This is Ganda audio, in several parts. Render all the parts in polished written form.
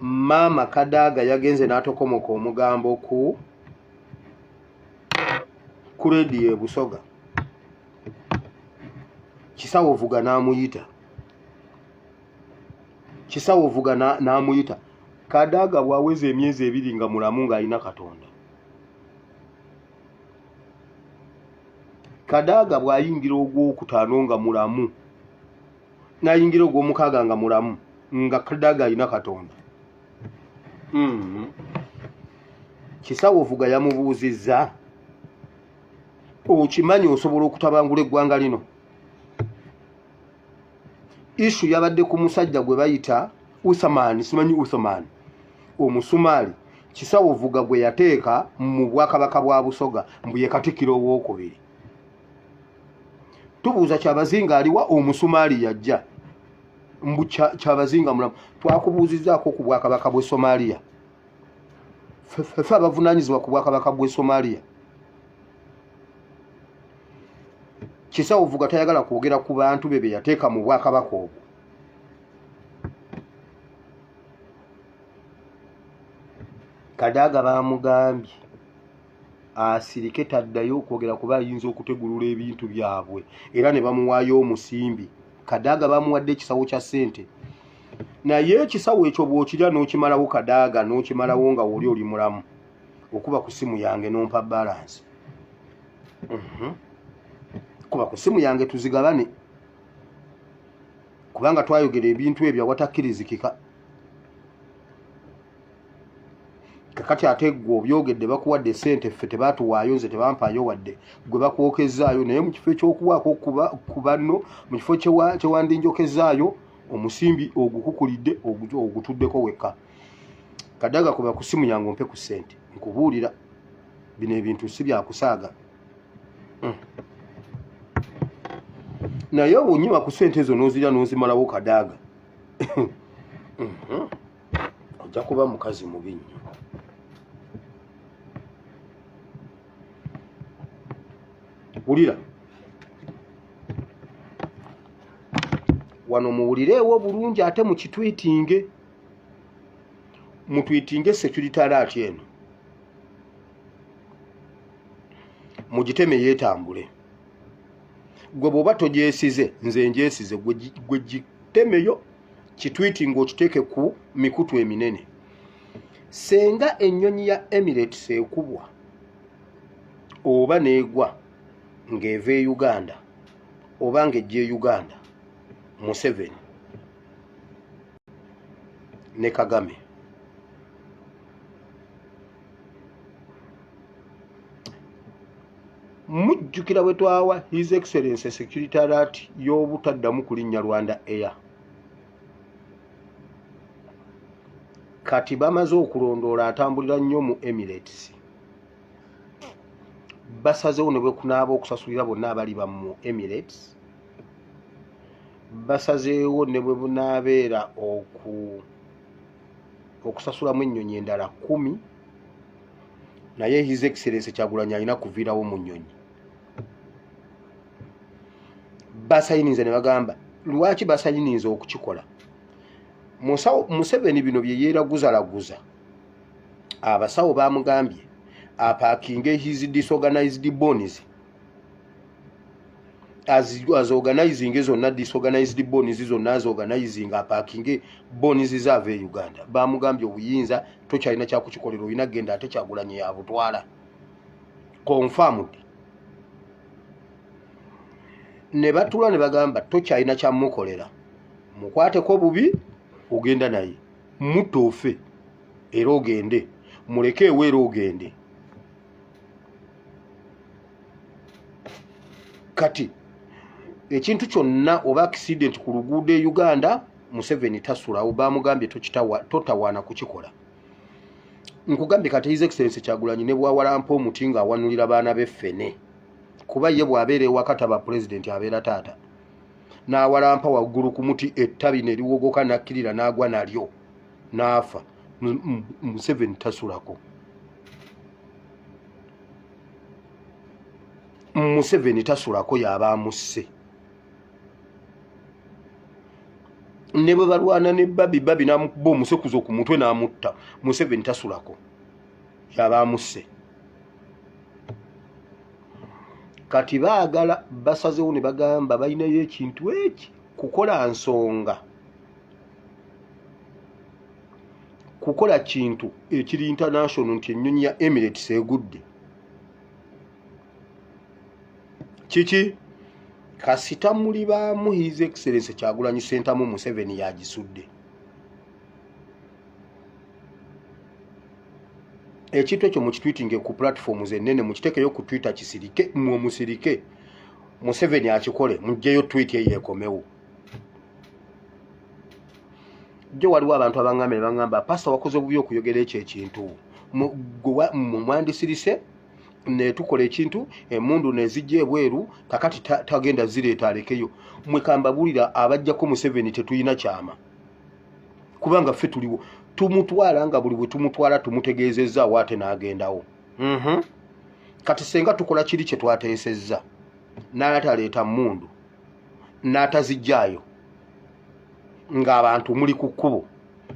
Maama Kadaga yagenze n'atokomoka omugambo ku rediyo e Busoga. Kisawo Vuga n'amuyita. Kisawo Vuga n'amuyita. Kadaga bwaweze emyezi 2 nga mulamu ng'alina Katonda. Kadaga bwayingira ogwokutaano nga mulamu, n'ayingira ogw'omukaaga nga mulamu, nga Kadaga alina Katonda. Kisawo Vuga yamubuuzizza, okimanyi osobola okutabangula eggwanga lino? Ishu yabadde ku musajja gwe bayita Usamani, simanyi Usamani, omusumaali. Kisawo Vuga gwe yateeka mu Bwakabaka bwa Busoga mbu ye Katikkiro owookubiri. Tubuuza Kyabazinga aliwa, omusumaali yajja mbu Kyabazinga mulamu. Twakubuuzizzaako ku Bwakabaka bw'e Somalia. Ffe abavunaanyizibwa ku Bwakabaka bw'e Somalia. Kisawo Vuga tayagala kwogera ku bantu be yateeka mu Bwakabaka obwo. Kadaga baamugambye asirike taddayo okwogera kuba ayinza okutegulula ebintu byabwe, era ne bamuwaayo omusimbi. Kadaga bamuwadde ekisawo kya ssente, naye ekisawo ekyo bw'okirya n'okimalawo Kadaga n'okimalawo nga oli mulamu, okuba ku ssimu yange n'ompa balance. Kuba ku ssimu yange tuzigabane, kubanga twayogera ebintu ebyo awatakkirizikika. Kakati ate gwe obyogedde bakuwadde ssente, ffe tebaatuwaayo, nze tebampaayo wadde gwe bakwokezzaayo, naye mu kifo eky'okuwaako ku banno, mu kifo kye wandinjokezzaayo, omusimbi ogukukulidde ogutuddeko wekka. Kadaga kuba ku ssimu yange ompe ku ssente, nkubuulira bino ebintu si byakusaaga. Naye bw'onyima ku ssente ezo n'ozirya n'ozimalawo Kadaga, ojja kuba mukazi mubi nnyo. Wulira wano, muwulireewo bulungi ate mukitwitinge, mutwitinge security alert eno, mugiteme yeetambule. Gwe bw'oba togyesize, nze ngyesize, gwe gitemeyo, kitwitinge okiteeke ku mikutu eminene. Senga ennyonyi ya Emirates ekubwa oba neegwa ng'eva e Uganda oba ng'ejja e Uganda, Museveni ne Kagame mujjukira bwe twawa His Excellency security alert y'obutaddamu kulinnya Rwanda Air. Kati bamaze okulondoola atambulira nnyo mu Emirates, basazeewo ne bwe kunaaba okusasulira bonna abali mu Emirates, basazeewo ne bwe bunaabeera okusasulamu ennyonyi endala 10, naye His Excellency Kyagulanyi alina kuviirawo mu nnyonyi. Basayinize ne bagamba lwaki basayinize okukikola. Museveni bino bye yeeraguzalaguza, abasawo bamugambye apaakinge his disorganized bodies, as organizing zonna disorganized bodies zonna as organizing apaakinge bodies zaava e Uganda. Bamugambye obuyinza tokyalina kyakukikolera, olina genda ate Kyagulanyi yabutwala. Confirmed. Ne batula ne bagamba tokyalina kyamukolera, mukwateko bubi ogenda naye, mutofe era ogende, muleke eweera ogende. Kati ekintu kyonna oba accident ku luguudo e Uganda, Museveni tasulawo, bamugambye totawaana kukikola. Nkugambye kati His Excellency Kyagulanyi ne bwawalampa omuti ng'awanulira baana b'effene, kuba ye bw'abeera ewaka taba pulezidenti, abeera taata. N'awalampa waggulu ku muti, ettabi ne liwogoka n'akkirira n'agwa nalyo n'afa. Museveni tasulako. Museveni tasulako, yaba amusse. ne bwe balwana ne babi n'amukuba omusekuzo ku mutwe n'amutta Museveni tasulako yaba amusse. Kati baagala basazewo ne bagamba balinayo ekintu eki kukola nsonga, kukola kintu ekiri international nti ennyonyi ya Emirates egudde. Kiki kasita muli baamu His Excellency Kyagulanyi Ssentamu Museveni yagisudde. Ekintu ekyo mukitwitinge ku platforms ennene, mukitekeyo ku Twitter kisirike, musirike Museveni akikole, muggeyo tweet yeekomewo. Jo waliwo abantu abangambye bangamba pastor wakoze bubi okuyogera ekyo ekintu mwandisirise ne tukola ekintu emundu nezijja ebweru kakati tagenda zireeta alekeyo. Mwekambabulira abajjako Museveni tetuyina kyama kubanga ffe tuliwo tumutwala nga buli bwe tumutwala tumutegeezezza waate n'agendawo. Kati senga tukola kiri kye twateesezza n'ataleeta mundu n'atazijjaayo ng'abantu muli ku kkubo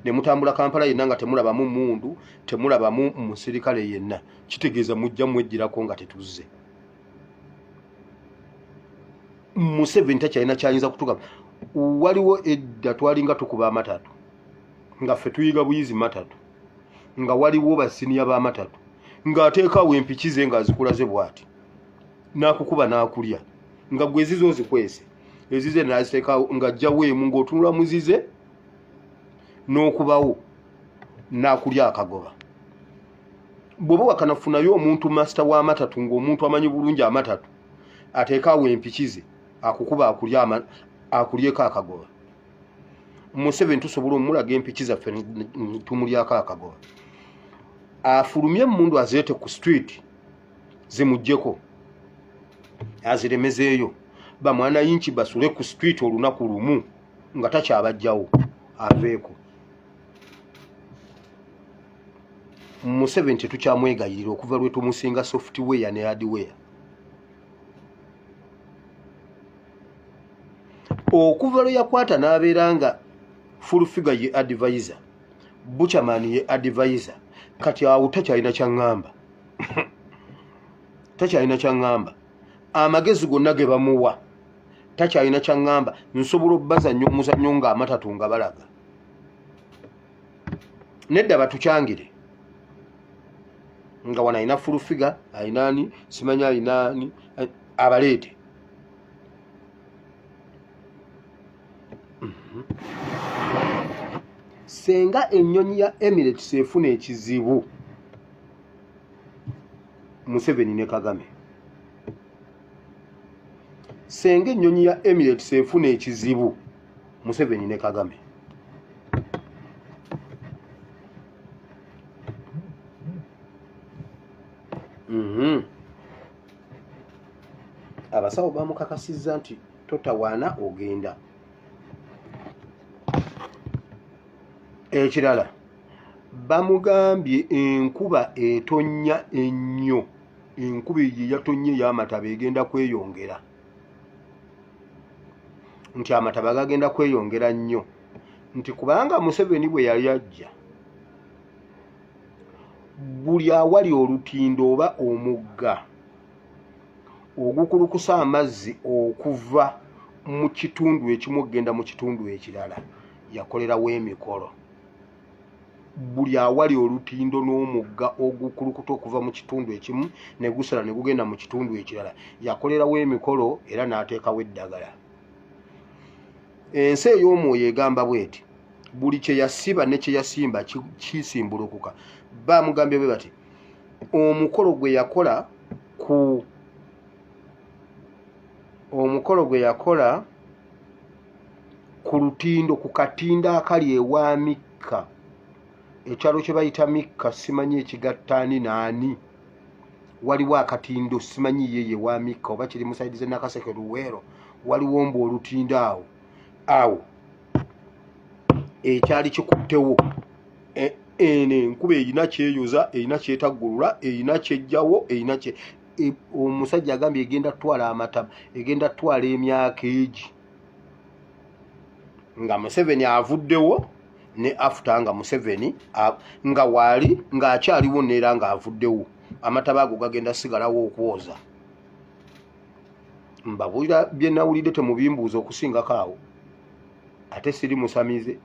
ne mutambula Kampala yenna nga temulabamu mundu temulabamu musirikale yenna, kitegeeza mujja mwejjirako nga tetuzze. Museveni takyalina kyayinza kutugamba. Waliwo edda twalinga tukuba amatatu nga ffe tuyiga buyizi matatu nga waliwo basiniya b'amatatu ng'ateekaawo empiki ze ng'azikulaze bw'ati n'akukuba n'akulya nga gwe ezize ozikwese ezize n'aziteekaawo ng'ajjawo emu ng'otunula muzize n'okubawo n'akulya akagoba. Bw'oba wakanafunayo omuntu masita w'amatatu ng'omuntu amanyi bulungi amatatu ateekaawo empiki ze akukuba akulyeko akagoba. Museveni tusobola omulaga empiki zaffe tumulyako akagoba. Afulumye mundu azeete ku street zimuggyeko aziremezeeyo bamwana yinki basule ku street olunaku lumu nga takyabajjawo aveeko. Museveni tetukyamwegayirira okuva lwe tumusinga software ne hardware. Okuva lwe yakwata n'abeera nga full figure ye advisor, Buchaman ye advisor, kati awo takyalina kyaŋŋamba. Takyalina kyaŋŋamba. Amagezi gonna ge bamuwa takyalina kyaŋŋamba. Nsobola obbazannyo omuzannyo ng'amatatu nga balaga. Nedda batukyangire nga wano alina full figure ayinaani simanyi ayinaani abaleete. Senga ennyonyi ya Emirates efuna ekizibu Museveni ne Kagame. Senga ennyonyi ya Emirates efuna ekizibu Museveni ne Kagame. Abasawo bamukakasizza nti totawaana ogenda. Ekirala bamugambye enkuba etonnya ennyo, enkuba ye yatonnya ey'amataba egenda kweyongera, nti amataba gagenda kweyongera nnyo, nti kubanga Museveni bwe yali ajja buli awali olutindo oba omugga ogukulukusa amazzi okuva mu kitundu ekimu okugenda mu kitundu ekirala yakolerawo emikolo. Buli awali olutindo n'omugga ogukulukuta okuva mu kitundu ekimu ne gusala ne gugenda mu kitundu ekirala yakolerawo emikolo era n'ateekawo eddagala. Ensi ey'omwoyo egamba bweti buli kye yasiba ne kye yasimba kisimbulukuka. Bamugambye bwe bati omukolo gwe yakola ku lutindo ku katindo akali ewa Mikka, ekyalo kye bayita Mikka simanyi ekigattaani naani, waliwo akatindo simanyi ye wa Mikka oba kiri musaidize Nakaseke Luweero, waliwo mbu olutindo awo ekyali kikuttewo enkuba erina kyeyoza, erina kyetaggulula, erina kyejjawo, erina kye omusajja agambye egenda twala amataba, egenda twala emyaka egi nga Museveni avuddewo ne after nga Museveni nga wali nga akyaliwo neera nga avuddewo amataba ago gagenda sigalawo okwoza. Mbabuulira bye nawulidde temubimbuuza okusingako awo ate siri musamize.